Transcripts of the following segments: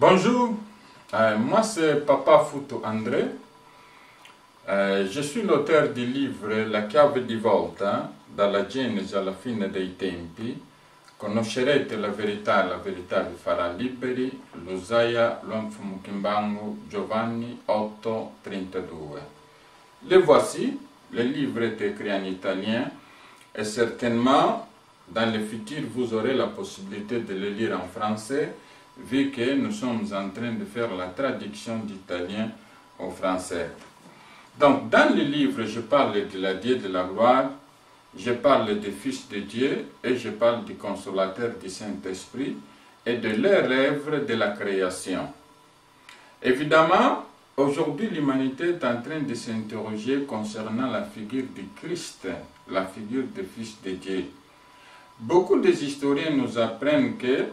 Bonjour, moi c'est Papa Futo André. Je suis l'auteur du livre La chiave di volta, dalla Genesi alla fine dei tempi. Conoscerete la verità vi farà liberi. Lusaia Luamfumukimbangu Giovanni 8,32. Le voici, le livre est écrit en italien et certainement dans le futur vous aurez la possibilité de le lire en français, vu que nous sommes en train de faire la traduction d'italien au français. Donc, dans le livre, je parle de la Dieu de la gloire, je parle du Fils de Dieu et je parle du Consolateur du Saint-Esprit et de leur œuvre de la création. Évidemment, aujourd'hui, l'humanité est en train de s'interroger concernant la figure du Christ, la figure du Fils de Dieu. Beaucoup des historiens nous apprennent que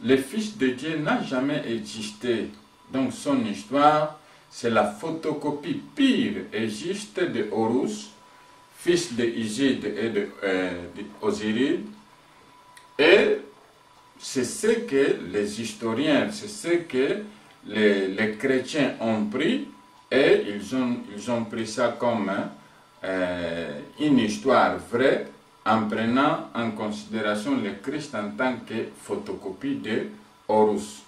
le Fils de Dieu n'a jamais existé. Donc son histoire, c'est la photocopie pure et juste de Horus, fils de Iside et d'Osiris. Et c'est ce que les historiens, c'est ce que les chrétiens ont pris, et ils ont pris ça comme une histoire vraie, en prenant en considération le Christ en tant que photocopie de Horus.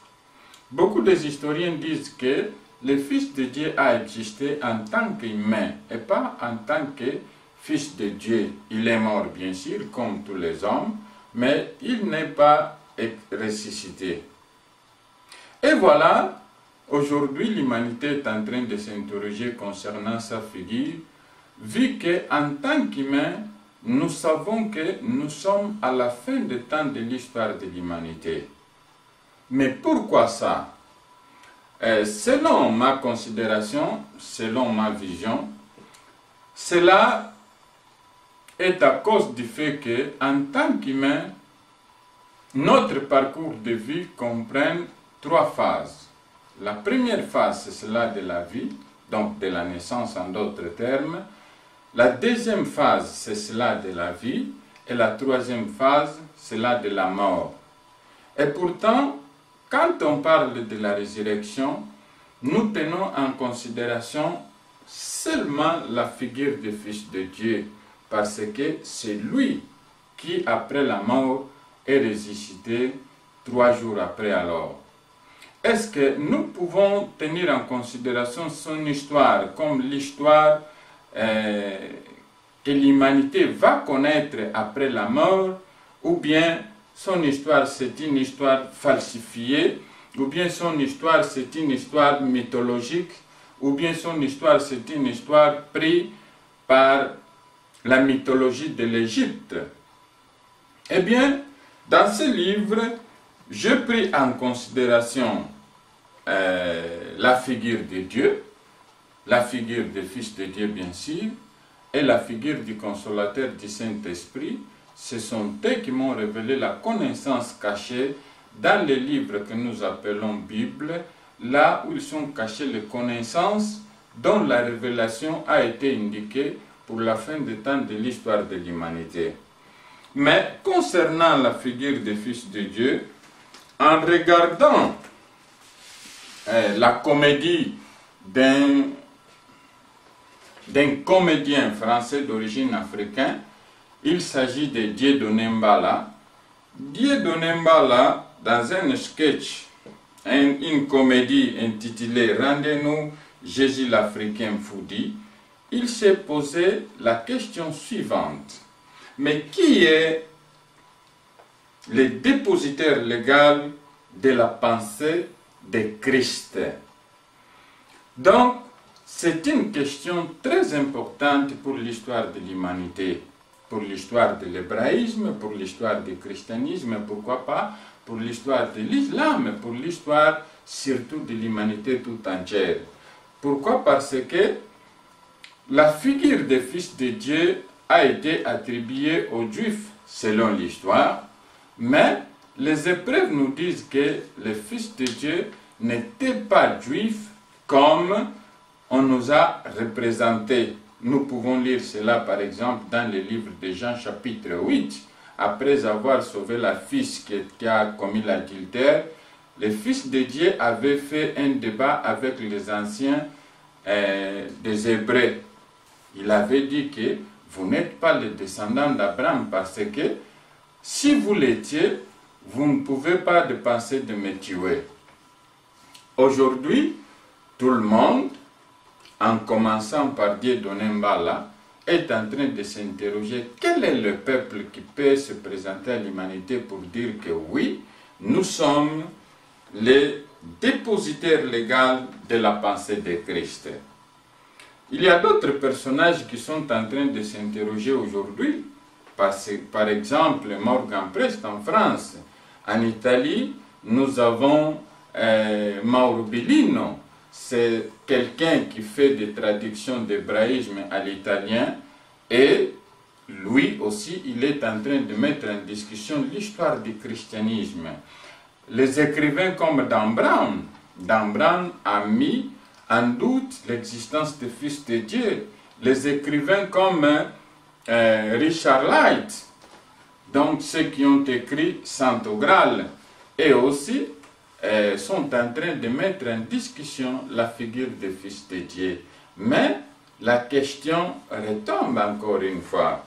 Beaucoup des historiens disent que le Fils de Dieu a existé en tant qu'humain et pas en tant que Fils de Dieu. Il est mort bien sûr comme tous les hommes, mais il n'est pas ressuscité. Et voilà, aujourd'hui l'humanité est en train de s'interroger concernant sa figure, vu qu'en tant qu'humain, nous savons que nous sommes à la fin des temps de l'histoire de l'humanité. Mais pourquoi ça? Selon ma considération, selon ma vision, cela est à cause du fait que, en tant qu'humain, notre parcours de vie comprend trois phases. La première phase, c'est celle de la vie, donc de la naissance en d'autres termes. La deuxième phase, c'est cela de la vie, et la troisième phase, c'est la de la mort. Et pourtant, quand on parle de la résurrection, nous tenons en considération seulement la figure du Fils de Dieu, parce que c'est lui qui, après la mort, est ressuscité 3 jours après alors. Est-ce que nous pouvons tenir en considération son histoire comme l'histoire que l'humanité va connaître après la mort, ou bien son histoire c'est une histoire falsifiée, ou bien son histoire c'est une histoire mythologique, ou bien son histoire c'est une histoire prise par la mythologie de l'Égypte? Eh bien, dans ce livre, je pris en considération la figure de Dieu, la figure du Fils de Dieu bien sûr, et la figure du Consolateur du Saint-Esprit. Ce sont eux qui m'ont révélé la connaissance cachée dans les livres que nous appelons Bible, là où ils sont cachés les connaissances dont la révélation a été indiquée pour la fin des temps de l'histoire de l'humanité. Mais concernant la figure du Fils de Dieu, en regardant la comédie d'un comédien français d'origine africaine, il s'agit de Dieudonné Mbala. Dieudonné Mbala, dans un sketch, une comédie intitulée Rendez-nous Jésus l'Africain Foodie, il s'est posé la question suivante. Mais qui est le dépositaire légal de la pensée de Christ? Donc, c'est une question très importante pour l'histoire de l'humanité, pour l'histoire de l'hébraïsme, pour l'histoire du christianisme, pourquoi pas pour l'histoire de l'islam, pour l'histoire surtout de l'humanité tout entière. Pourquoi? Parce que la figure du Fils de Dieu a été attribuée aux Juifs selon l'histoire, mais les épreuves nous disent que le Fils de Dieu n'était pas juif comme on nous a représenté. Nous pouvons lire cela par exemple dans le livre de Jean chapitre 8, après avoir sauvé la fille qui a commis l'adultère, le Fils de Dieu avait fait un débat avec les anciens des Hébreux. Il avait dit que vous n'êtes pas les descendants d'Abraham parce que si vous l'étiez, vous ne pouvez pas penser de me tuer. Aujourd'hui, tout le monde, en commençant par Dieudonné Mbala, est en train de s'interroger quel est le peuple qui peut se présenter à l'humanité pour dire que oui, nous sommes les dépositaires légaux de la pensée de Christ. Il y a d'autres personnages qui sont en train de s'interroger aujourd'hui. Par exemple, Morgan Prest en France. En Italie, nous avons Mauro Bellino. C'est quelqu'un qui fait des traductions d'hébraïsme à l'italien et lui aussi, il est en train de mettre en discussion l'histoire du christianisme. Les écrivains comme Dan Brown a mis en doute l'existence du Fils de Dieu. Les écrivains comme Richard Light, donc ceux qui ont écrit Santo Graal, et aussi sont en train de mettre en discussion la figure du Fils de Dieu. Mais la question retombe encore une fois.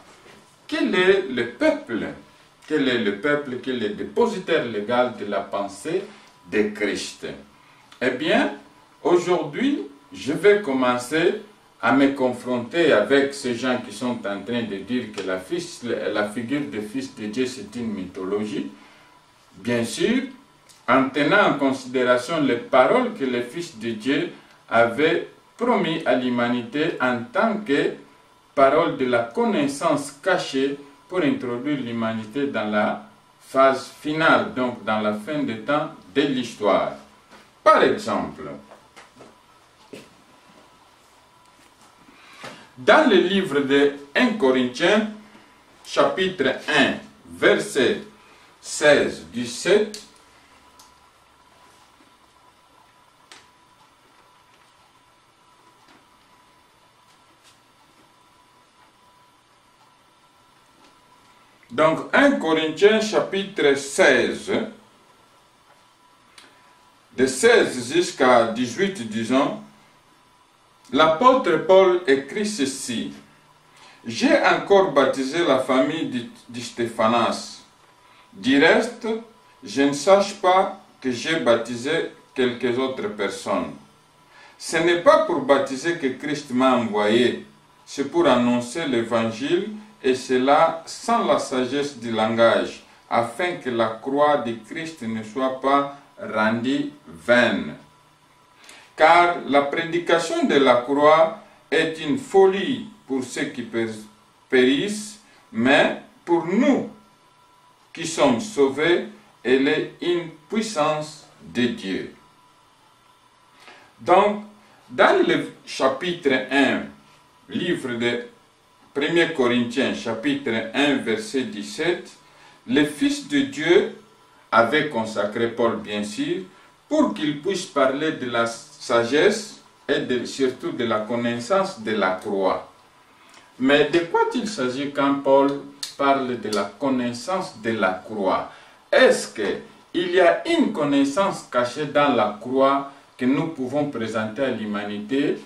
Quel est le peuple? Quel est le peuple qui est le dépositaire légal de la pensée de Christ? Eh bien, aujourd'hui, je vais commencer à me confronter avec ces gens qui sont en train de dire que la figure du Fils de Dieu, c'est une mythologie. Bien sûr, en tenant en considération les paroles que le Fils de Dieu avait promis à l'humanité en tant que parole de la connaissance cachée pour introduire l'humanité dans la phase finale, donc dans la fin des temps de l'histoire. Par exemple, dans le livre de 1 Corinthiens, chapitre 1, verset 16-17, donc 1 Corinthiens chapitre 16, de 16 jusqu'à 18, disons, l'apôtre Paul écrit ceci: « J'ai encore baptisé la famille de Stéphanas. Du reste, je ne sache pas que j'ai baptisé quelques autres personnes. Ce n'est pas pour baptiser que Christ m'a envoyé, c'est pour annoncer l'évangile, et cela sans la sagesse du langage, afin que la croix de Christ ne soit pas rendue vaine. Car la prédication de la croix est une folie pour ceux qui périssent, mais pour nous qui sommes sauvés, elle est une puissance de Dieu. » Donc, dans le chapitre 1, livre de 1 Corinthiens, chapitre 1, verset 17, le Fils de Dieu avait consacré Paul, bien sûr, pour qu'il puisse parler de la sagesse et surtout de la connaissance de la croix. Mais de quoi il s'agit quand Paul parle de la connaissance de la croix? Est-ce qu'il y a une connaissance cachée dans la croix que nous pouvons présenter à l'humanité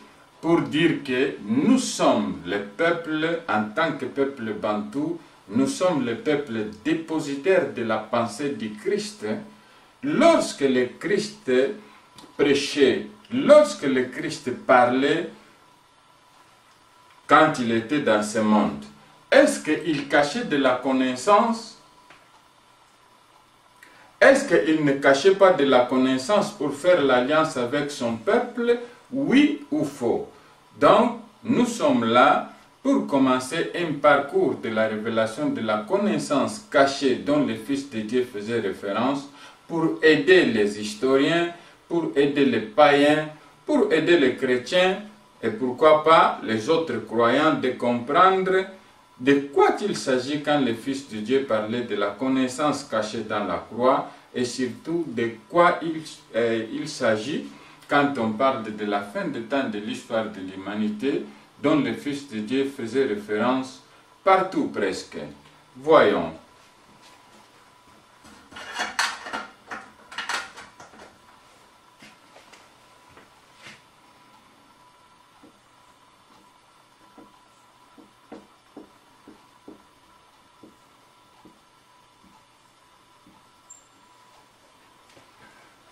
pour dire que nous sommes le peuple, en tant que peuple bantou, nous sommes le peuple dépositaire de la pensée du Christ? Lorsque le Christ prêchait, lorsque le Christ parlait, quand il était dans ce monde, est-ce qu'il cachait de la connaissance? Est-ce qu'il ne cachait pas de la connaissance pour faire l'alliance avec son peuple? Oui ou faux? Donc, nous sommes là pour commencer un parcours de la révélation de la connaissance cachée dont le Fils de Dieu faisait référence, pour aider les historiens, pour aider les païens, pour aider les chrétiens, et pourquoi pas les autres croyants, de comprendre de quoi il s'agit quand le Fils de Dieu parlait de la connaissance cachée dans la croix, et surtout de quoi il s'agit quand on parle de la fin des temps de l'histoire de l'humanité, dont le Fils de Dieu faisait référence partout presque. Voyons.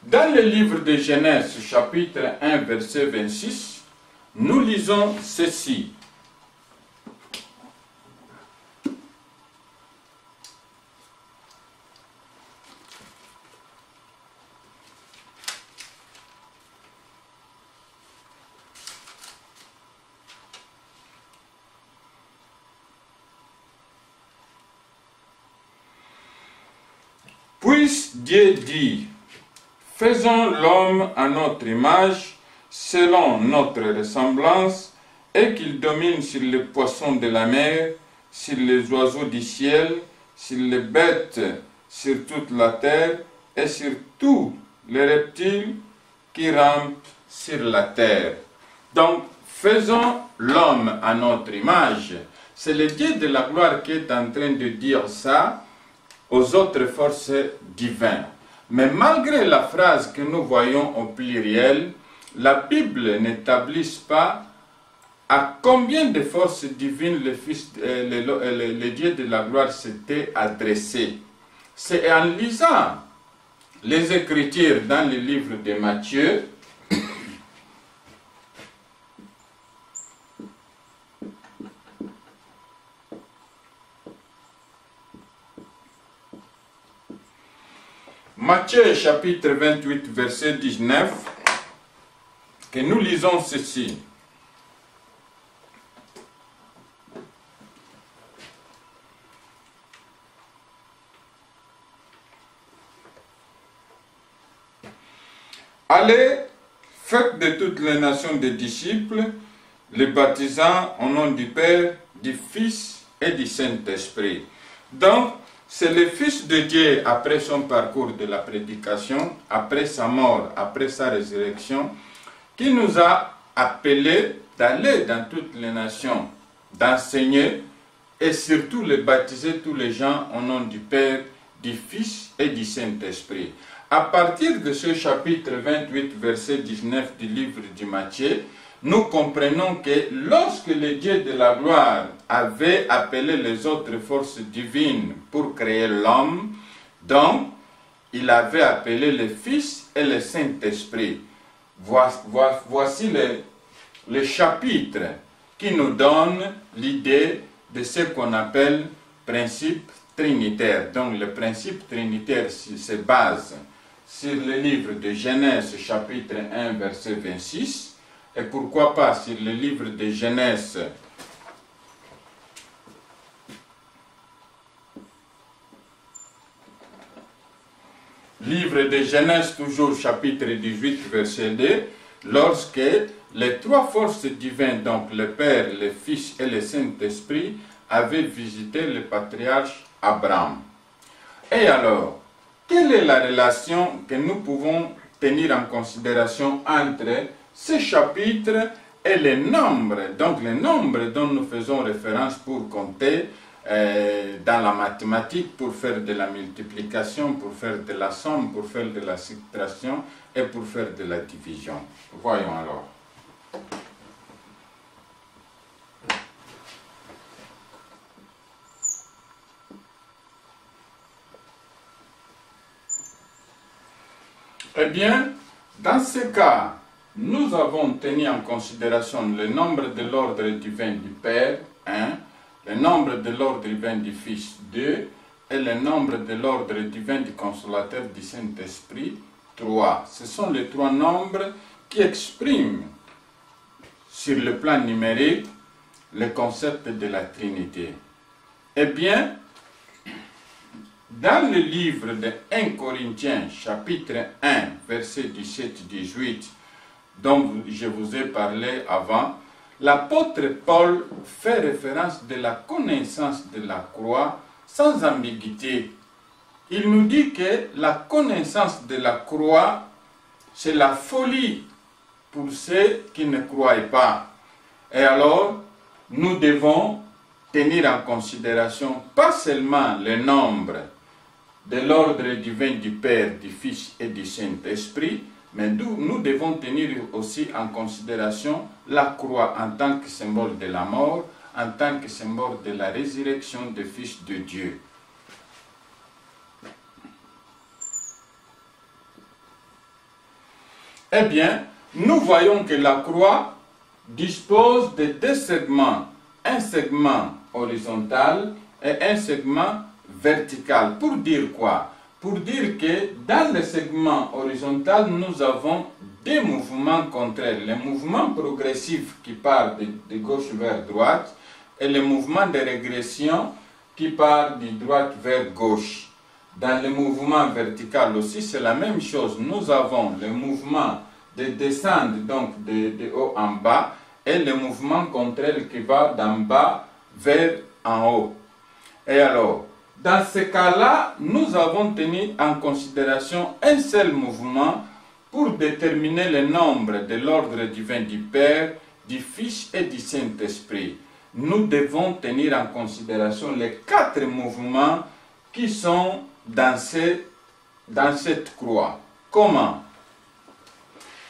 Dans le livre de Genèse, chapitre 1, verset 26, nous lisons ceci. Puis Dieu dit, faisons l'homme à notre image, selon notre ressemblance, et qu'il domine sur les poissons de la mer, sur les oiseaux du ciel, sur les bêtes, sur toute la terre, et sur tous les reptiles qui rampent sur la terre. Donc, faisons l'homme à notre image. C'est le Dieu de la gloire qui est en train de dire ça aux autres forces divines. Mais malgré la phrase que nous voyons au pluriel, la Bible n'établit pas à combien de forces divines le Dieu de la gloire s'était adressé. C'est en lisant les Écritures dans le livre de Matthieu, Matthieu chapitre 28, verset 19, que nous lisons ceci. Allez, faites de toutes les nations des disciples, les baptisant au nom du Père, du Fils et du Saint-Esprit. Donc, c'est le Fils de Dieu, après son parcours de la prédication, après sa mort, après sa résurrection, qui nous a appelés d'aller dans toutes les nations, d'enseigner et surtout de baptiser tous les gens au nom du Père, du Fils et du Saint-Esprit. À partir de ce chapitre 28, verset 19 du livre de Matthieu, nous comprenons que lorsque le Dieu de la gloire avait appelé les autres forces divines pour créer l'homme, donc il avait appelé le Fils et le Saint-Esprit. Voici le chapitre qui nous donne l'idée de ce qu'on appelle principe trinitaire. Donc le principe trinitaire se base sur le livre de Genèse chapitre 1 verset 26 et pourquoi pas sur le livre de Genèse toujours chapitre 18 verset 2, lorsque les trois forces divines, donc le Père, le Fils et le Saint-Esprit, avaient visité le patriarche Abraham. Et alors, quelle est la relation que nous pouvons tenir en considération entre ce chapitre et les nombres, donc les nombres dont nous faisons référence pour compter dans la mathématique, pour faire de la multiplication, pour faire de la somme, pour faire de la subtraction et pour faire de la division. Voyons alors. Eh bien, dans ce cas, nous avons tenu en considération le nombre de l'ordre divin du Père, 1, le nombre de l'ordre divin du Fils, 2, et le nombre de l'ordre divin du Consolateur du Saint-Esprit, 3. Ce sont les trois nombres qui expriment sur le plan numérique le concept de la Trinité. Eh bien, dans le livre de 1 Corinthiens, chapitre 1, verset 17-18, dont je vous ai parlé avant, l'apôtre Paul fait référence de la connaissance de la croix sans ambiguïté. Il nous dit que la connaissance de la croix, c'est la folie pour ceux qui ne croient pas. Et alors, nous devons tenir en considération pas seulement le nombre de l'ordre divin du Père, du Fils et du Saint-Esprit, mais nous devons tenir aussi en considération la croix en tant que symbole de la mort, en tant que symbole de la résurrection du Fils de Dieu. Eh bien, nous voyons que la croix dispose de deux segments, un segment horizontal et un segment vertical. Pour dire quoi? Pour dire que dans le segment horizontal, nous avons des mouvements contraires. Le mouvement progressif qui part de gauche vers droite et le mouvement de régression qui part de droite vers gauche. Dans le mouvement vertical aussi, c'est la même chose. Nous avons le mouvement de descendre donc de haut en bas et le mouvement contraire qui va d'en bas vers en haut. Et alors, dans ce cas-là, nous avons tenu en considération un seul mouvement pour déterminer le nombre de l'ordre divin du Père, du Fils et du Saint-Esprit. Nous devons tenir en considération les 4 mouvements qui sont dans cette croix. Comment?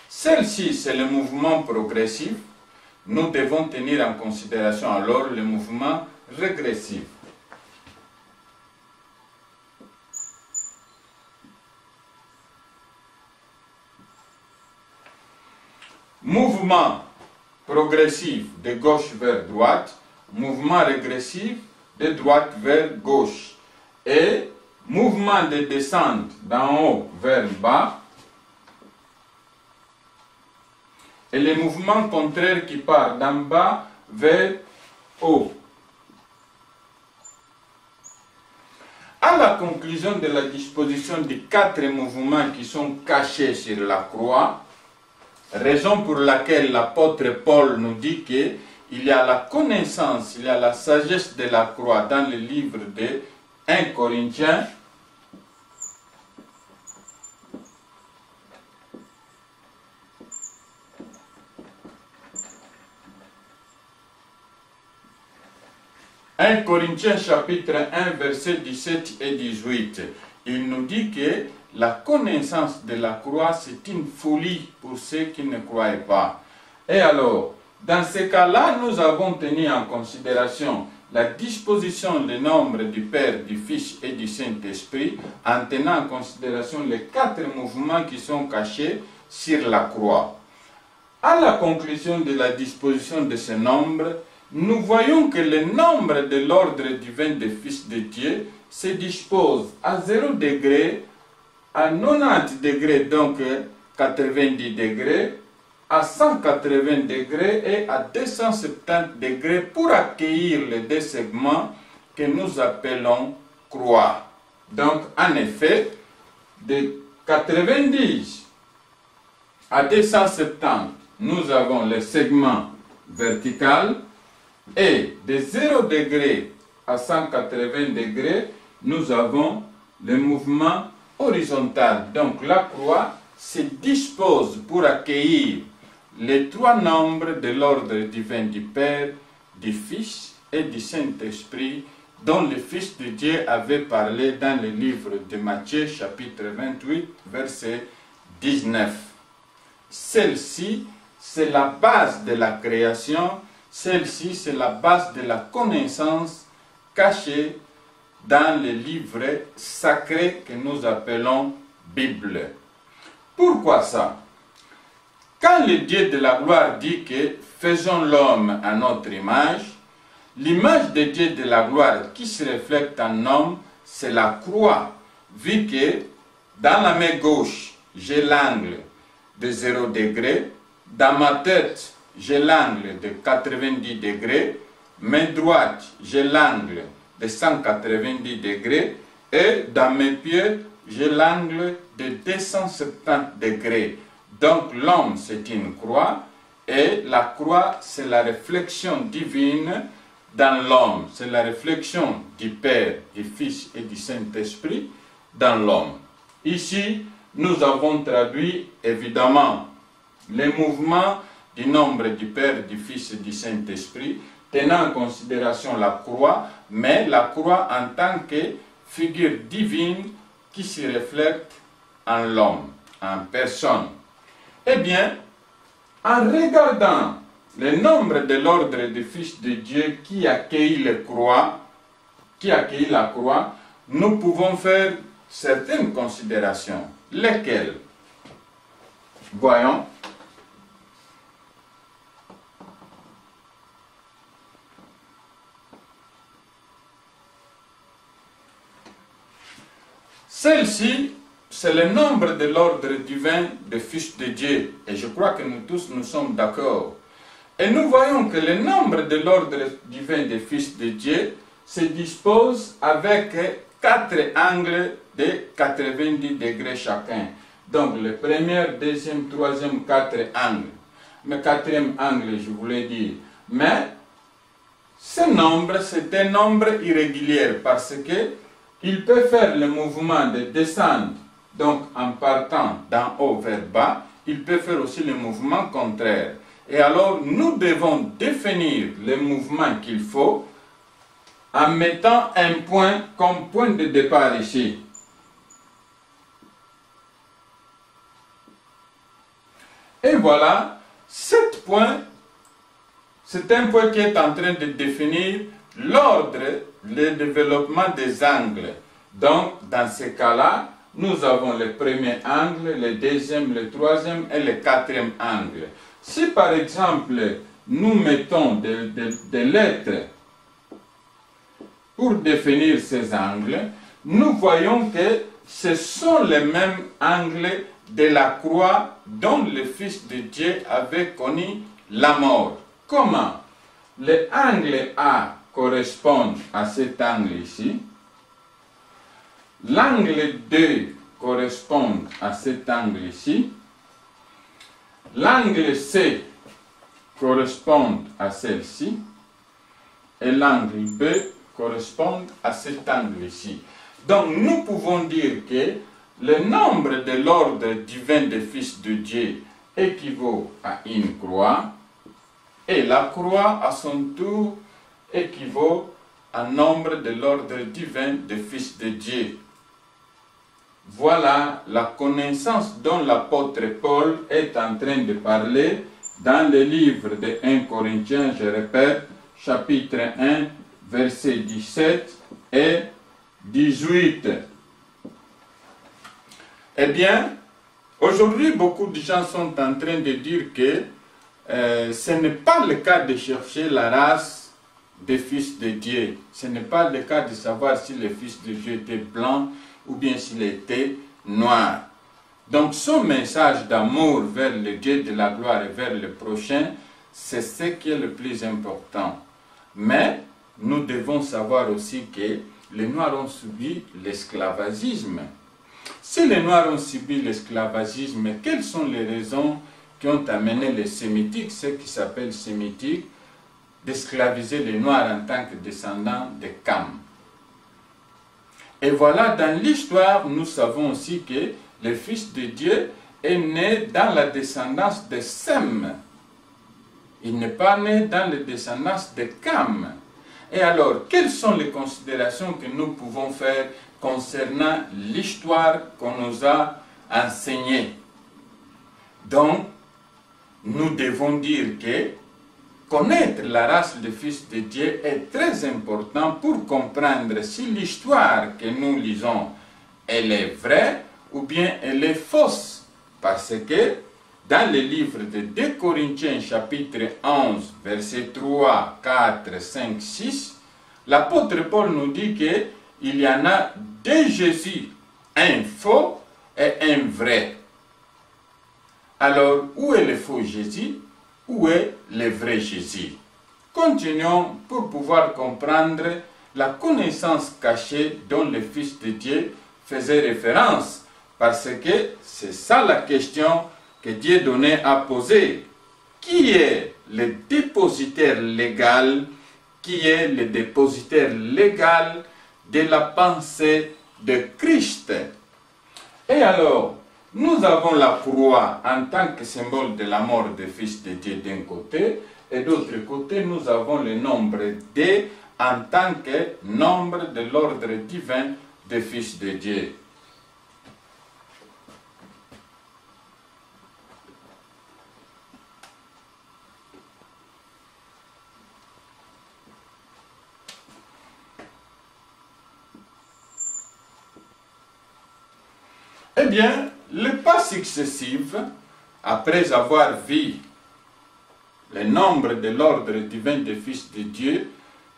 Celle-ci, c'est le mouvement progressif. Nous devons tenir en considération alors le mouvement régressif. Mouvement progressif de gauche vers droite, mouvement régressif de droite vers gauche et mouvement de descente d'en haut vers bas et le mouvement contraire qui part d'en bas vers haut. À la conclusion de la disposition des 4 mouvements qui sont cachés sur la croix, raison pour laquelle l'apôtre Paul nous dit qu'il y a la connaissance, il y a la sagesse de la croix dans le livre de 1 Corinthiens. « 1 Corinthiens chapitre 1 versets 17 et 18 ». Il nous dit que la connaissance de la croix, c'est une folie pour ceux qui ne croient pas. Et alors, dans ce cas-là, nous avons tenu en considération la disposition des nombres du Père, du Fils et du Saint-Esprit, en tenant en considération les 4 mouvements qui sont cachés sur la croix. À la conclusion de la disposition de ces nombres, nous voyons que le nombre de l'ordre divin des fils de Dieu se dispose à 0 degré, à 90 degrés, donc 90 degrés, à 180 degrés et à 270 degrés pour accueillir les 2 segments que nous appelons croix. Donc, en effet, de 90 à 270, nous avons le segment vertical et de 0 degré à 180 degrés, nous avons le mouvement horizontal. Donc la croix se dispose pour accueillir les 3 nombres de l'ordre divin du Père, du Fils et du Saint-Esprit, dont le Fils de Dieu avait parlé dans le livre de Matthieu, chapitre 28, verset 19. Celle-ci, c'est la base de la création, celle-ci, c'est la base de la connaissance cachée dans les livres sacrés que nous appelons Bible. Pourquoi ça? Quand le Dieu de la gloire dit que faisons l'homme à notre image, l'image de Dieu de la gloire qui se reflète en homme, c'est la croix, vu que dans la main gauche, j'ai l'angle de 0 degré, dans ma tête, j'ai l'angle de 90 degrés, main droite, j'ai l'angle de 190 degrés et dans mes pieds, j'ai l'angle de 270 degrés. Donc l'homme, c'est une croix et la croix, c'est la réflexion divine dans l'homme. C'est la réflexion du Père, du Fils et du Saint-Esprit dans l'homme. Ici, nous avons traduit évidemment les mouvements du nombre du Père, du Fils et du Saint-Esprit, tenant en considération la croix, mais la croix en tant que figure divine qui se reflète en l'homme, en personne. Eh bien, en regardant le nombre de l'ordre des fils de Dieu qui accueille la croix, nous pouvons faire certaines considérations. Lesquelles? Voyons. Celle-ci, c'est le nombre de l'ordre divin des fils de Dieu. Et je crois que nous tous, nous sommes d'accord. Et nous voyons que le nombre de l'ordre divin des fils de Dieu se dispose avec 4 angles de 90 degrés chacun. Donc le premier, deuxième, troisième, 4 angles. Mais quatrième angle, je voulais dire. Mais ce nombre, c'est un nombre irrégulier parce que il peut faire le mouvement de descendre, donc en partant d'en haut vers bas. Il peut faire aussi le mouvement contraire. Et alors, nous devons définir le mouvement qu'il faut en mettant un point comme point de départ ici. Et voilà, cet point, c'est un point qui est en train de définir l'ordre, le développement des angles. Donc, dans ces cas-là, nous avons le premier angle, le deuxième, le troisième et le quatrième angle. Si par exemple, nous mettons des lettres pour définir ces angles, nous voyons que ce sont les mêmes angles de la croix dont le Fils de Dieu avait connu la mort. Comment? Le angle A correspond à cet angle ici. L'angle 2 correspond à cet angle ici. L'angle C correspond à celle-ci. Et l'angle B correspond à cet angle ici. Donc nous pouvons dire que le nombre de l'ordre divin des fils de Dieu équivaut à une croix. Et la croix, à son tour, équivaut à nombre de l'ordre divin des fils de Dieu. Voilà la connaissance dont l'apôtre Paul est en train de parler dans le livre de 1 Corinthiens, je répète, chapitre 1, versets 17 et 18. Eh bien, aujourd'hui, beaucoup de gens sont en train de dire que ce n'est pas le cas de chercher la race des fils de Dieu. Ce n'est pas le cas de savoir si le fils de Dieu était blanc ou bien s'il était noir. Donc son message d'amour vers le Dieu de la gloire et vers le prochain, c'est ce qui est le plus important. Mais nous devons savoir aussi que les Noirs ont subi l'esclavagisme. Si les Noirs ont subi l'esclavagisme, quelles sont les raisons qui ont amené les Sémitiques, ce qui s'appelle Sémitique, d'esclaviser les Noirs en tant que descendants de Cam? Et voilà, dans l'histoire, nous savons aussi que le Fils de Dieu est né dans la descendance de Sem. Il n'est pas né dans la descendance de Cam. Et alors, quelles sont les considérations que nous pouvons faire concernant l'histoire qu'on nous a enseignée? Donc, nous devons dire que connaître la race du Fils de Dieu est très important pour comprendre si l'histoire que nous lisons, elle est vraie ou bien elle est fausse. Parce que dans le livre de 2 Corinthiens chapitre 11, versets 3, 4, 5, 6, l'apôtre Paul nous dit qu'il y en a deux Jésus, un faux et un vrai. Alors, où est le faux Jésus? Où est le vrai Jésus? Continuons pour pouvoir comprendre la connaissance cachée dont le Fils de Dieu faisait référence, parce que c'est ça la question que Dieu donnait à poser. Qui est le dépositaire légal? Qui est le dépositaire légal de la pensée de Christ? Et alors, nous avons la croix en tant que symbole de la mort du Fils de Dieu d'un côté, et d'autre côté, nous avons le nombre D en tant que nombre de l'ordre divin des Fils de Dieu. Eh bien, les pas successifs après avoir vu le nombre de l'ordre divin des fils de Dieu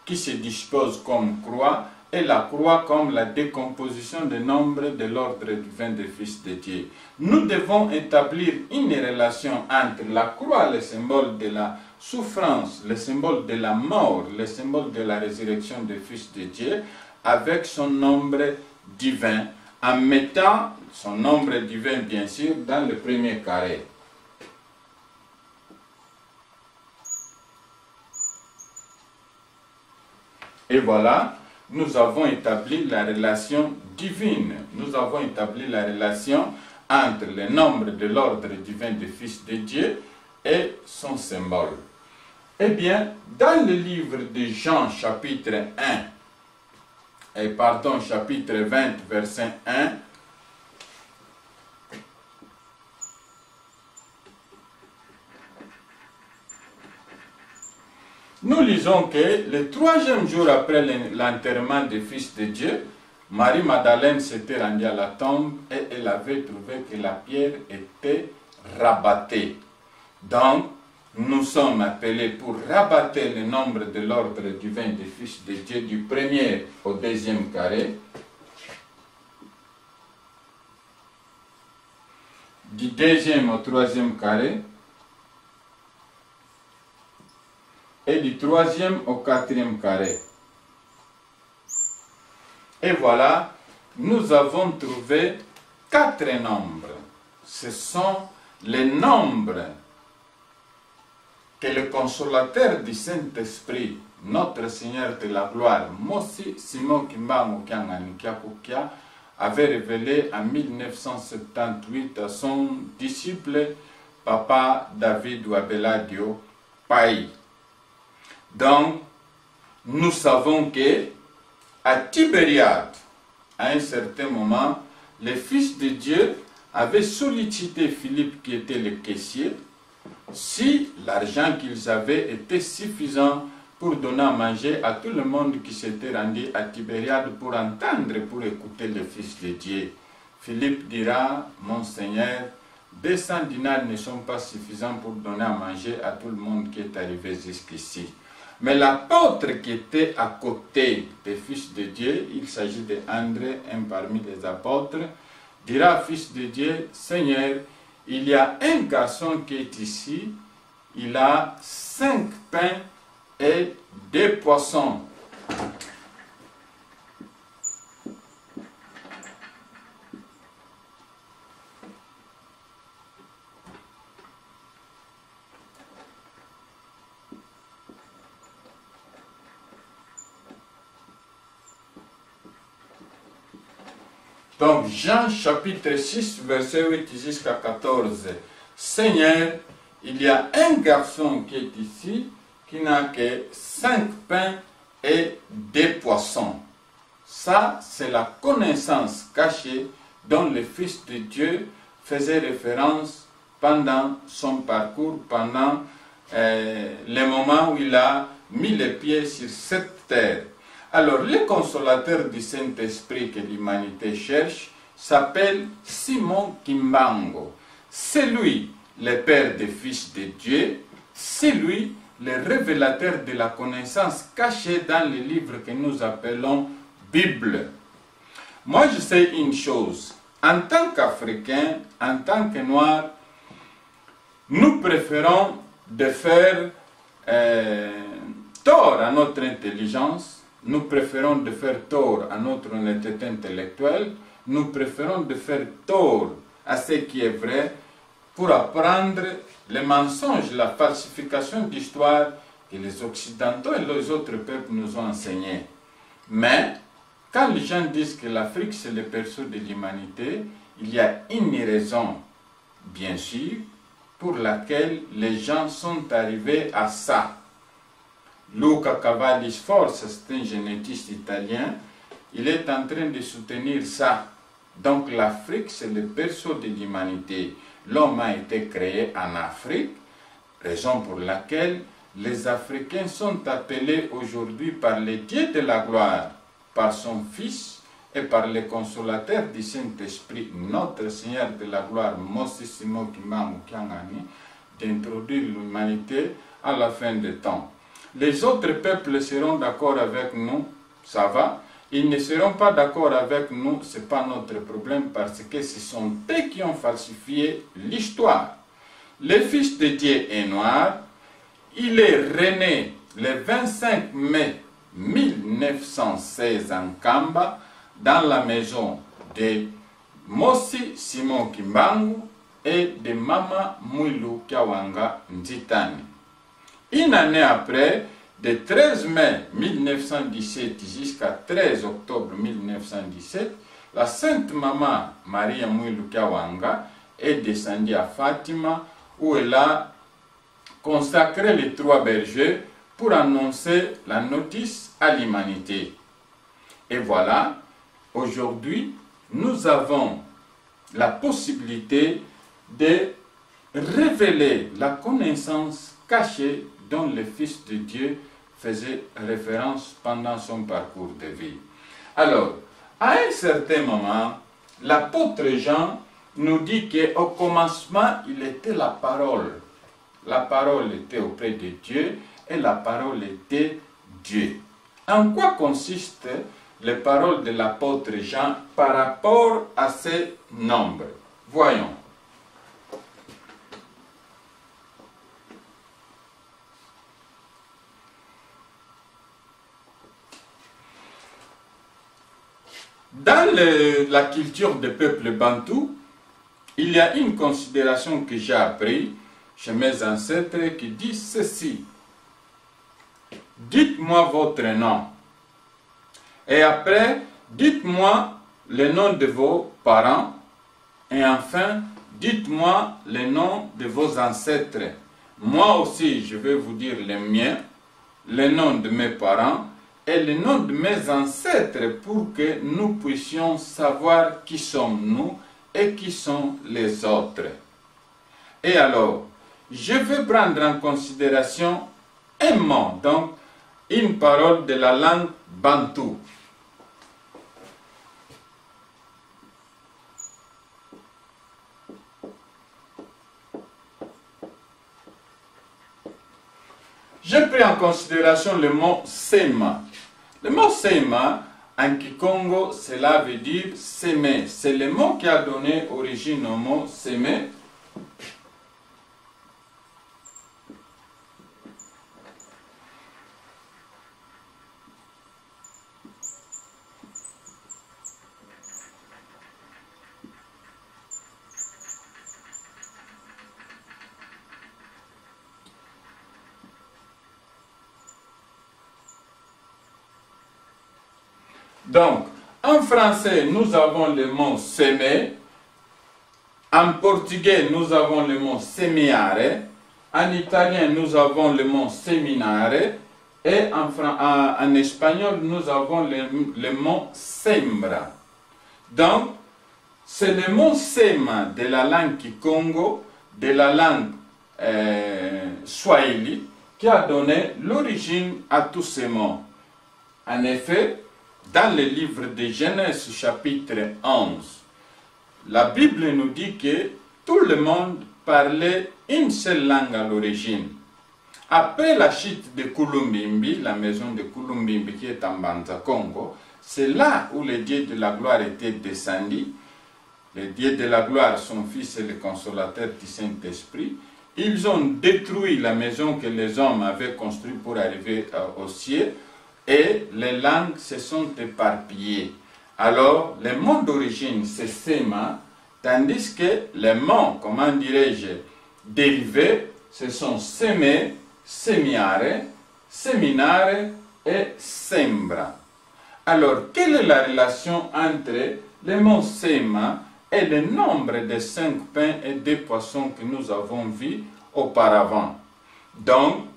qui se dispose comme croix, et la croix comme la décomposition du nombre de l'ordre divin des fils de Dieu. Nous devons établir une relation entre la croix, le symbole de la souffrance, le symbole de la mort, le symbole de la résurrection des fils de Dieu, avec son nombre divin, en mettant son nombre divin, bien sûr, dans le premier carré. Et voilà, nous avons établi la relation divine. Nous avons établi la relation entre le nombre de l'ordre divin des fils de Dieu et son symbole. Eh bien, dans le livre de Jean, chapitre 20, verset 1, nous lisons que le 3e jour après l'enterrement des fils de Dieu, Marie-Madeleine s'était rendue à la tombe et elle avait trouvé que la pierre était rabattée. Donc, nous sommes appelés pour rabattre le nombre de l'ordre divin des fils de Dieu du premier au 2e carré, du 2e au 3e carré, et du 3e au 4e carré. Et voilà, nous avons trouvé 4 nombres. Ce sont les nombres que le consolateur du Saint-Esprit, notre Seigneur de la gloire, Mosi Simon Kimbangu Kianganikiakukia, avait révélé en 1978 à son disciple Papa David Wabeladio Pai. Donc, nous savons que à Tibériade, à un certain moment, les fils de Dieu avaient sollicité Philippe, qui était le caissier, si l'argent qu'ils avaient était suffisant pour donner à manger à tout le monde qui s'était rendu à Tibériade pour entendre, pour écouter les fils de Dieu. Philippe dira, mon Seigneur, 200 dinars ne sont pas suffisants pour donner à manger à tout le monde qui est arrivé jusqu'ici. Mais l'apôtre qui était à côté des fils de Dieu, il s'agit d'André, un parmi les apôtres, dira, fils de Dieu, Seigneur, il y a un garçon qui est ici, il a 5 pains et 2 poissons. Donc, Jean chapitre 6, verset 8 jusqu'à 14. Seigneur, il y a un garçon qui est ici, qui n'a que 5 pains et 2 poissons. Ça, c'est la connaissance cachée dont le Fils de Dieu faisait référence pendant son parcours, pendant le moment où il a mis les pieds sur cette terre. Alors, le consolateur du Saint-Esprit que l'humanité cherche s'appelle Simon Kimbangu. C'est lui le Père des fils de Dieu, c'est lui le révélateur de la connaissance cachée dans les livres que nous appelons Bible. Moi, je sais une chose, en tant qu'Africains, en tant que Noirs, nous préférons de faire tort à notre intelligence. Nous préférons de faire tort à notre honnêteté intellectuelle, nous préférons de faire tort à ce qui est vrai pour apprendre les mensonges, la falsification d'histoire que les Occidentaux et les autres peuples nous ont enseigné. Mais, quand les gens disent que l'Afrique c'est le berceau de l'humanité, il y a une raison, bien sûr, pour laquelle les gens sont arrivés à ça. Luca Cavalli-Sforza, c'est un génétiste italien, il est en train de soutenir ça. Donc l'Afrique, c'est le berceau de l'humanité. L'homme a été créé en Afrique, raison pour laquelle les Africains sont appelés aujourd'hui par le Dieu de la gloire, par son Fils et par le consolateur du Saint-Esprit, notre Seigneur de la gloire, Moses Simon Kimbangu Kiangani, d'introduire l'humanité à la fin des temps. Les autres peuples seront d'accord avec nous, ça va. Ils ne seront pas d'accord avec nous, ce n'est pas notre problème, parce que ce sont eux qui ont falsifié l'histoire. Le Fils de Dieu est noir, il est rené le 25 mai 1916 en Kamba, dans la maison de Mosi Simon Kimbangu et de Mama Mwilu Kiawanga Nzitani. Une année après, de 13 mai 1917 jusqu'à 13 octobre 1917, la Sainte Maman Maria Mwilu Kiawanga est descendue à Fatima, où elle a consacré les 3 bergers pour annoncer la notice à l'humanité. Et voilà, aujourd'hui, nous avons la possibilité de révéler la connaissance cachée dont le Fils de Dieu faisait référence pendant son parcours de vie. Alors, à un certain moment, l'apôtre Jean nous dit qu'au commencement, il était la parole. La parole était auprès de Dieu et la parole était Dieu. En quoi consistent les paroles de l'apôtre Jean par rapport à ces nombres? Voyons. Dans la culture des peuples bantous, il y a une considération que j'ai apprise chez mes ancêtres qui dit ceci. Dites-moi votre nom. Et après, dites-moi le nom de vos parents. Et enfin, dites-moi le nom de vos ancêtres. Moi aussi, je vais vous dire les miens, le nom de mes parents et le nom de mes ancêtres pour que nous puissions savoir qui sommes-nous et qui sont les autres. Et alors, je vais prendre en considération un mot, donc une parole de la langue bantou. Je prends en considération le mot Sema. Le mot Sema, en Kikongo, cela veut dire s'aimer. C'est le mot qui a donné origine au mot s'aimer. Donc, en français, nous avons le mot semer. En portugais, nous avons le mot semeare. En italien, nous avons le mot seminare. Et en espagnol, nous avons le mot sembra. Donc, c'est le mot sema de la langue Kikongo, de la langue Swahili, qui a donné l'origine à tous ces mots. En effet, dans le livre de Genèse chapitre 11, la Bible nous dit que tout le monde parlait une seule langue à l'origine. Après la chute de Kulumbimbi, la maison de Kulumbimbi qui est en Banza Congo, c'est là où le Dieu de la gloire était descendu. Le Dieu de la gloire, son Fils et le consolateur du Saint-Esprit. Ils ont détruit la maison que les hommes avaient construite pour arriver au ciel. Et les langues se sont éparpillées. Alors, le mot d'origine, c'est Sema, tandis que les mots, comment dirais-je, dérivés, ce sont semer, semiare, seminare et sembra. Alors, quelle est la relation entre le mot Sema et le nombre de 5 pains et 2 poissons que nous avons vus auparavant? Donc,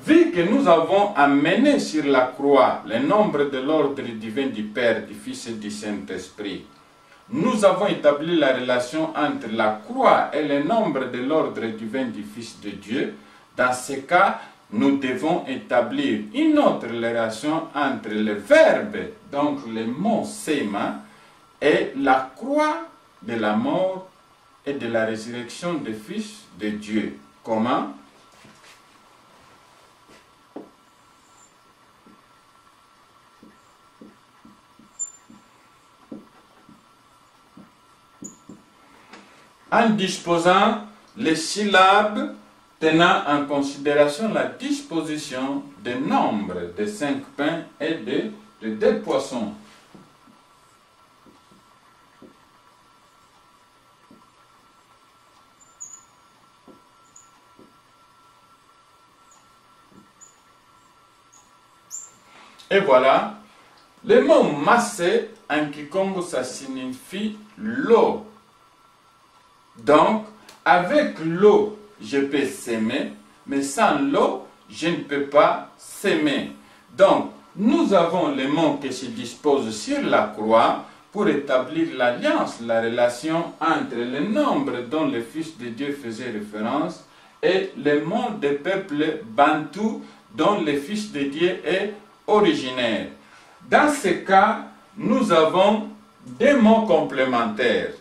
vu que nous avons amené sur la croix le nombre de l'ordre divin du Père, du Fils et du Saint-Esprit, nous avons établi la relation entre la croix et le nombre de l'ordre divin du Fils de Dieu. Dans ce cas, nous devons établir une autre relation entre le verbe, donc le mot sema, et la croix de la mort et de la résurrection du Fils de Dieu. Comment? En disposant les syllabes tenant en considération la disposition des nombres de 5 pains et de 2 poissons. Et voilà, le mot massé en Kikongo, ça signifie l'eau. Donc, avec l'eau, je peux s'aimer, mais sans l'eau, je ne peux pas s'aimer. Donc, nous avons les mots qui se disposent sur la croix pour établir l'alliance, la relation entre le nombre dont le Fils de Dieu faisait référence et les mots des peuples bantous dont le Fils de Dieu est originaire. Dans ce cas, nous avons deux mots complémentaires.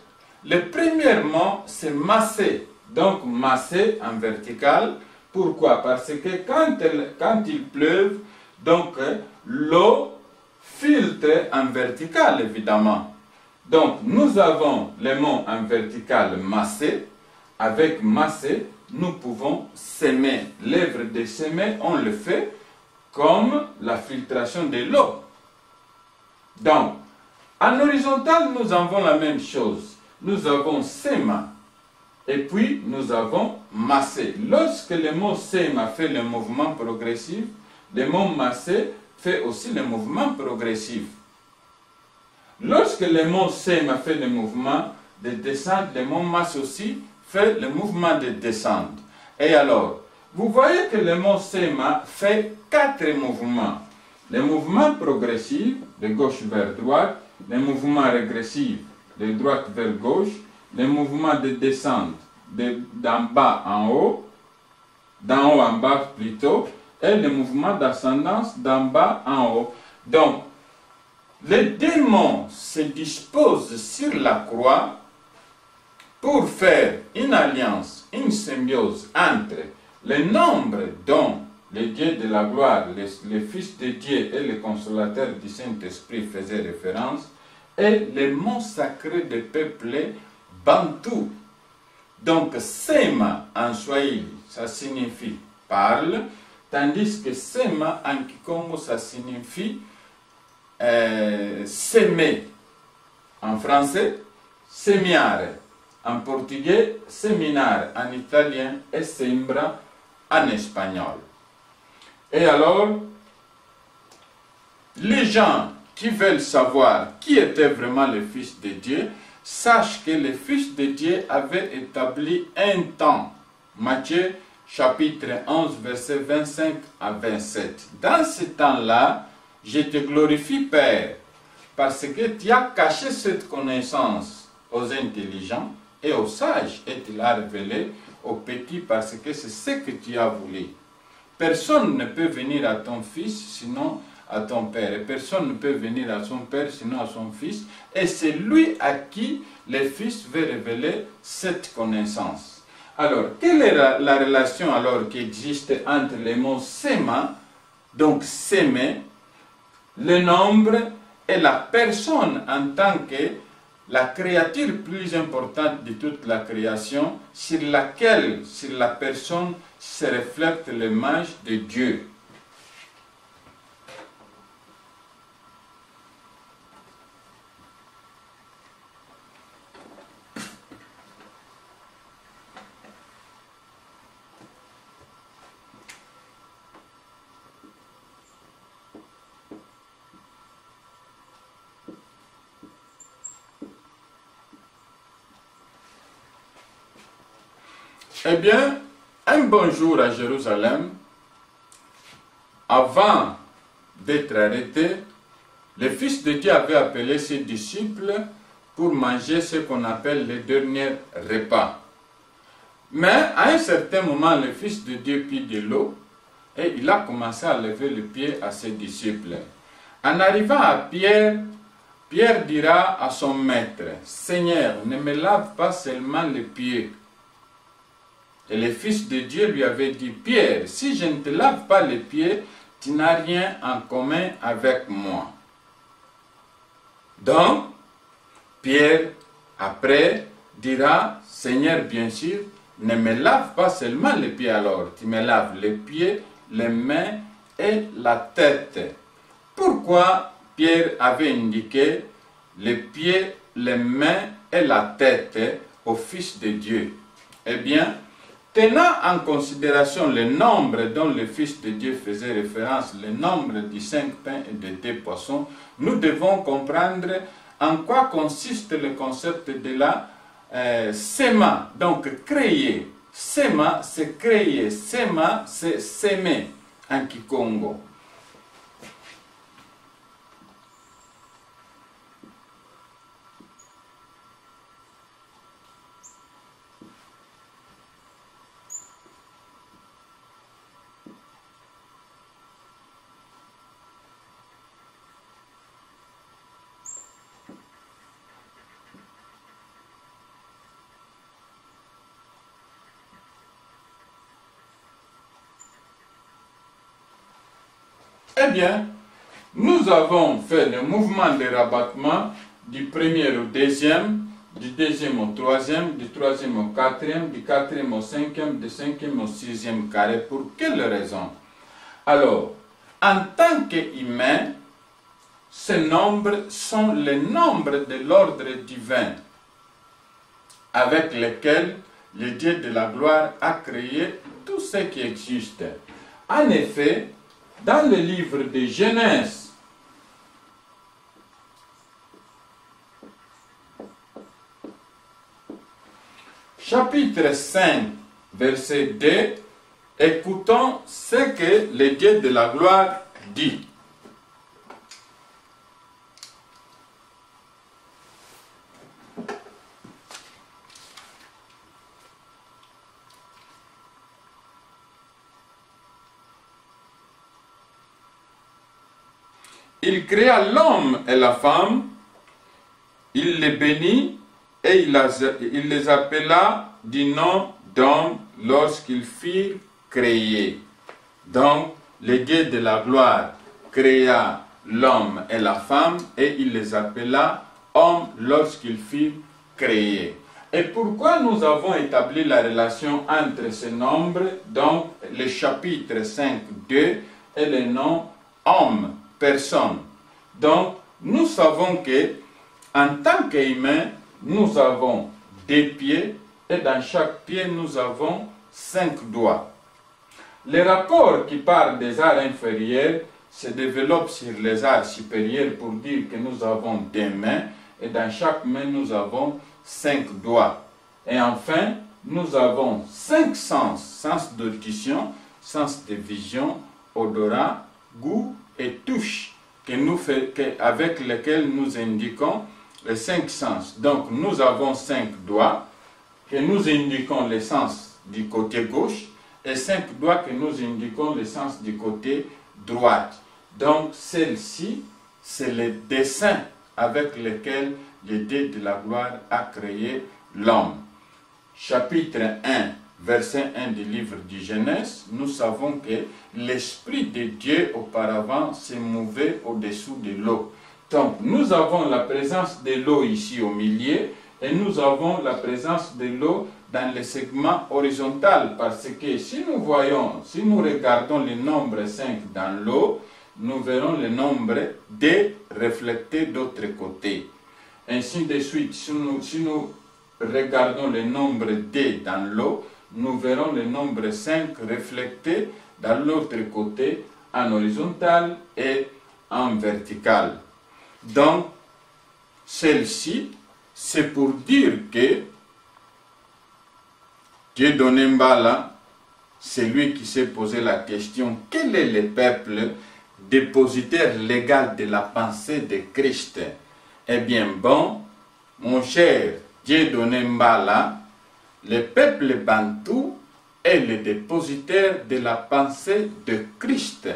Le premier mot, c'est masser. Donc, masser en vertical. Pourquoi? Parce que quand il pleuve, donc l'eau filtre en vertical, évidemment. Donc, nous avons le mot en vertical masser. Avec masser, nous pouvons s'aimer. L'œuvre de s'aimer, on le fait comme la filtration de l'eau. Donc, en horizontal, nous avons la même chose. Nous avons sema et puis nous avons massé. Lorsque le mot sema fait le mouvement progressif, le mot massé fait aussi le mouvement progressif. Lorsque le mot sema fait le mouvement de descente, le mot masse aussi fait le mouvement de descente. Et alors, vous voyez que le mot sema fait 4 mouvements. Le mouvement progressif, de gauche vers droite, le mouvement régressif, de droite vers gauche, le mouvement de descente d'en bas en haut, d'en haut en bas plutôt, et le mouvement d'ascendance d'en bas en haut. Donc, les démons se disposent sur la croix pour faire une alliance, une symbiose entre le nombre dont le Dieu de la gloire, le Fils de Dieu et le consolateur du Saint-Esprit faisaient référence, et les mots sacrés des peuples bantous. Donc, Sema en Swahili, ça signifie parle, tandis que Sema en Kikongo, ça signifie s'aimer. En français, semiare. En portugais, seminar. En italien, et sembra en espagnol. Et alors, les gens qui veulent savoir qui était vraiment le Fils de Dieu, sachent que le Fils de Dieu avait établi un temps. Matthieu chapitre 11, versets 25 à 27. Dans ce temps-là, je te glorifie, Père, parce que tu as caché cette connaissance aux intelligents et aux sages, et tu l'as révélé aux petits parce que c'est ce que tu as voulu. Personne ne peut venir à ton Fils sinon à ton Père. Et personne ne peut venir à son Père sinon à son Fils. Et c'est lui à qui le Fils veut révéler cette connaissance. Alors, quelle est la relation alors qui existe entre les mots sema, donc s'aimer, le nombre et la personne en tant que la créature plus importante de toute la création, sur laquelle, sur la personne, se reflète l'image de Dieu. Eh bien, un bon jour à Jérusalem, avant d'être arrêté, le Fils de Dieu avait appelé ses disciples pour manger ce qu'on appelle le dernier repas. Mais à un certain moment, le Fils de Dieu prit de l'eau et il a commencé à lever le pied à ses disciples. En arrivant à Pierre, Pierre dira à son maître, « Seigneur, ne me lave pas seulement les pieds. » Et le Fils de Dieu lui avait dit, « Pierre, si je ne te lave pas les pieds, tu n'as rien en commun avec moi. » Donc, Pierre, après, dira, « Seigneur, bien sûr, ne me lave pas seulement les pieds alors, tu me laves les pieds, les mains et la tête. » Pourquoi Pierre avait indiqué les pieds, les mains et la tête au Fils de Dieu? Eh bien, tenant en considération le nombre dont le Fils de Dieu faisait référence, le nombre de 5 pains et de 2 poissons, nous devons comprendre en quoi consiste le concept de la séma. Donc, créer. Séma, c'est créer. Séma, c'est s'aimer en Kikongo. Eh bien, nous avons fait le mouvement de rabattement du premier au deuxième, du deuxième au troisième, du troisième au quatrième, du quatrième au cinquième, du cinquième au sixième carré. Pour quelle raison? Alors, en tant qu'humain, ces nombres sont les nombres de l'ordre divin avec lesquels le Dieu de la gloire a créé tout ce qui existe. En effet, dans le livre de Genèse, chapitre 5, verset 2, écoutons ce que le Dieu de la gloire dit. Il créa l'homme et la femme, il les bénit et il les appela du nom d'homme lorsqu'ils furent créés. Donc, le Dieu de la gloire créa l'homme et la femme et il les appela hommes lorsqu'ils furent créés. Et pourquoi nous avons établi la relation entre ces nombres, donc le chapitre 5, 2 et le nom homme, personne. Donc, nous savons que en tant qu'humains, nous avons 2 pieds et dans chaque pied, nous avons 5 doigts. Le rapport qui parle des arts inférieurs se développe sur les arts supérieurs pour dire que nous avons 2 mains et dans chaque main, nous avons 5 doigts. Et enfin, nous avons 5 sens, sens d'audition, sens de vision, odorat, goût et touche, avec lesquels nous indiquons les 5 sens. Donc nous avons 5 doigts que nous indiquons le sens du côté gauche et 5 doigts que nous indiquons le sens du côté droit. Donc celle-ci, c'est le dessin avec lequel le Dieu de la gloire a créé l'homme. Chapitre 1, verset 1 du livre du Genèse, nous savons que l'Esprit de Dieu auparavant se mouvait au-dessous de l'eau. Donc nous avons la présence de l'eau ici au milieu et nous avons la présence de l'eau dans le segment horizontal parce que si nous regardons le nombre 5 dans l'eau, nous verrons le nombre D reflété d'autre côté. Ainsi de suite, si nous regardons le nombre D dans l'eau, nous verrons le nombre 5 reflété dans l'autre côté en horizontal et en vertical. Donc, celle-ci, c'est pour dire que Dieudonné Mbala, c'est lui qui s'est posé la question, quel est le peuple dépositaire légal de la pensée de Christ? Eh bien, bon, mon cher Dieudonné Mbala, le peuple bantou est le dépositaire de la pensée de Christ.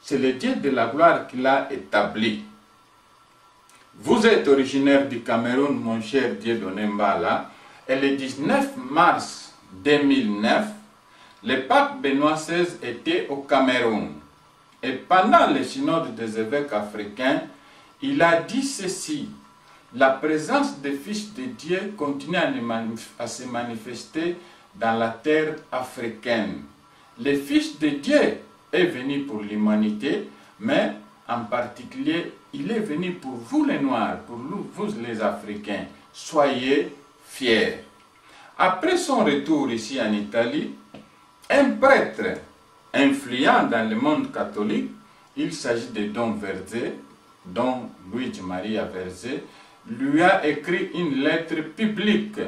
C'est le Dieu de la gloire qui l'a établi. Vous êtes originaire du Cameroun, mon cher Dieudonné Mbala, et le 19 mars 2009, le pape Benoît XVI était au Cameroun. Et pendant le synode des évêques africains, il a dit ceci: la présence des fils de Dieu continue à se manifester dans la terre africaine. Le Fils de Dieu est venu pour l'humanité, mais en particulier, il est venu pour vous les Noirs, pour vous les Africains. Soyez fiers. Après son retour ici en Italie, un prêtre influent dans le monde catholique, il s'agit de Don Verze, Don Luigi Maria Verze, lui a écrit une lettre publique,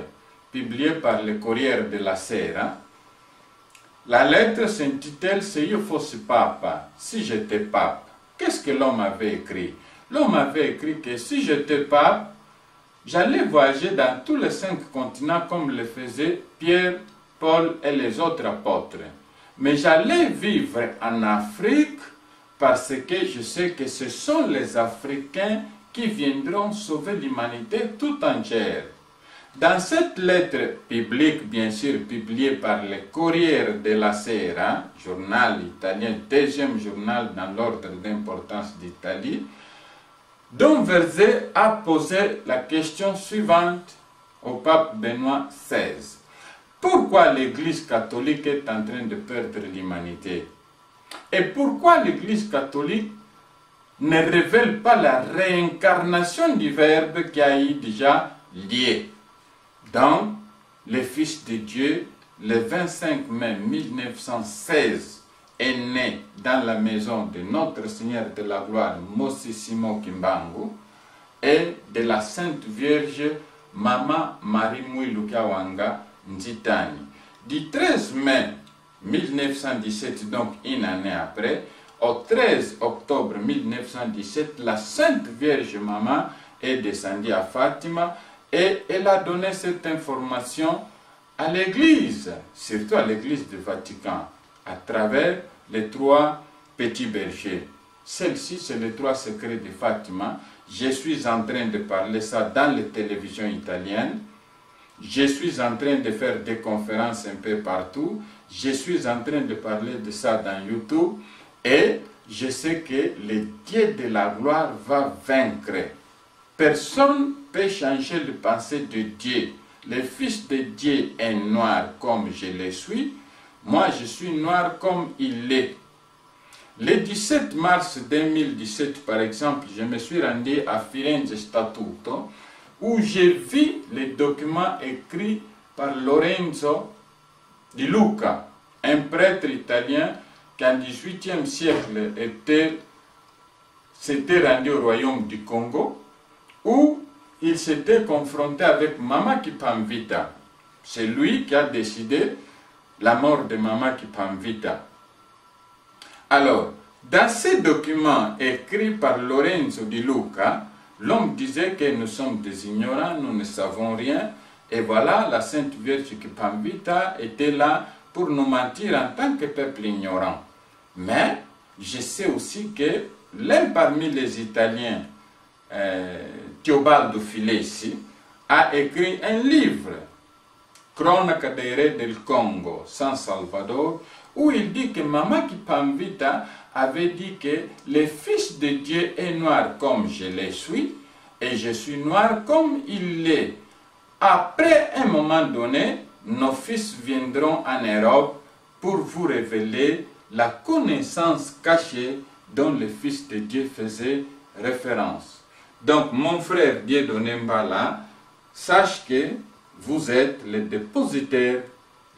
publiée par le Corriere della Sera. La lettre s'intitule « Se io fossi papa, si j'étais pape ». Qu'est-ce que l'homme avait écrit? L'homme avait écrit que si j'étais pape, j'allais voyager dans tous les 5 continents comme le faisaient Pierre, Paul et les autres apôtres. Mais j'allais vivre en Afrique parce que je sais que ce sont les Africains qui viendront sauver l'humanité tout entière. Dans cette lettre publique, bien sûr, publiée par le Corriere della Sera, journal italien, deuxième journal dans l'ordre d'importance d'Italie, Don Verze a posé la question suivante au pape Benoît XVI. Pourquoi l'Église catholique est en train de perdre l'humanité? Et pourquoi l'Église catholique ne révèle pas la réincarnation du Verbe qui a eu déjà lieu dans le Fils de Dieu, le 25 mai 1916, est né dans la maison de notre Seigneur de la gloire, Mosisimo Kimbangu, et de la Sainte Vierge, Mama Marie Mwilukiawanga Nzitani. Du 13 mai 1917, donc une année après, au 13 octobre 1917, la Sainte Vierge Maman est descendue à Fatima et elle a donné cette information à l'Église, surtout à l'Église du Vatican, à travers les 3 petits bergers. Celle-ci, c'est les 3 secrets de Fatima. Je suis en train de parler ça dans les télévisions italiennes. Je suis en train de faire des conférences un peu partout. Je suis en train de parler de ça dans YouTube. Et je sais que le Dieu de la gloire va vaincre. Personne ne peut changer le pensée de Dieu. Le Fils de Dieu est noir comme je le suis. Moi, je suis noir comme il l'est. Le 17 mars 2017, par exemple, je me suis rendu à Firenze Statuto, où j'ai vu les documents écrits par Lorenzo di Luca, un prêtre italien qui en 18e siècle s'était rendu au royaume du Congo, où il s'était confronté avec Mama Kipamvita. C'est lui qui a décidé la mort de Mama Kipamvita. Alors, dans ces documents écrits par Lorenzo di Luca, l'homme disait que nous sommes des ignorants, nous ne savons rien, et voilà, la Sainte Vierge Kipamvita était là pour nous mentir en tant que peuple ignorant. Mais je sais aussi que l'un parmi les Italiens, Teobaldo Filesi, a écrit un livre, Cronaca dei Re del Congo, San Salvador, où il dit que Mama Kipamvita avait dit que le Fils de Dieu est noir comme je le suis, et je suis noir comme il l'est. Après un moment donné, nos fils viendront en Europe pour vous révéler la connaissance cachée dont le Fils de Dieu faisait référence. Donc, mon frère Dieudonné Mbala, sache que vous êtes le dépositaire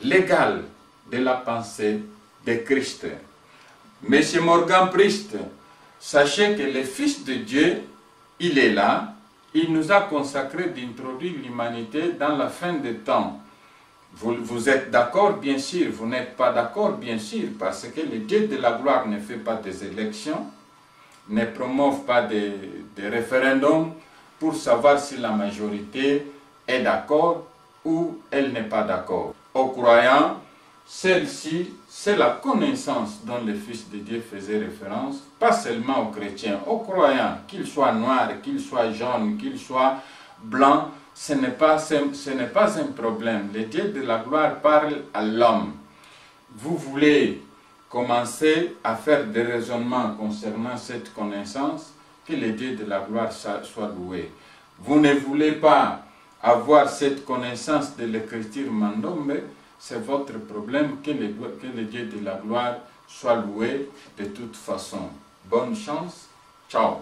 légal de la pensée de Christ. Monsieur Morgan Priest, sachez que le Fils de Dieu, il est là, il nous a consacré d'introduire l'humanité dans la fin des temps. Vous êtes d'accord, bien sûr, vous n'êtes pas d'accord, bien sûr, parce que le Dieu de la gloire ne fait pas des élections, ne promouve pas des référendums pour savoir si la majorité est d'accord ou elle n'est pas d'accord. Aux croyants, Celle-ci, c'est la connaissance dont le Fils de Dieu faisait référence, pas seulement aux chrétiens, aux croyants, qu'ils soient noirs, qu'ils soient jaunes, qu'ils soient blancs, ce n'est pas un problème. Le Dieu de la gloire parle à l'homme. Vous voulez commencer à faire des raisonnements concernant cette connaissance, que le Dieu de la gloire soit loué. Vous ne voulez pas avoir cette connaissance de l'écriture Mandombe, c'est votre problème, que le Dieu de la gloire soit loué de toute façon. Bonne chance, ciao.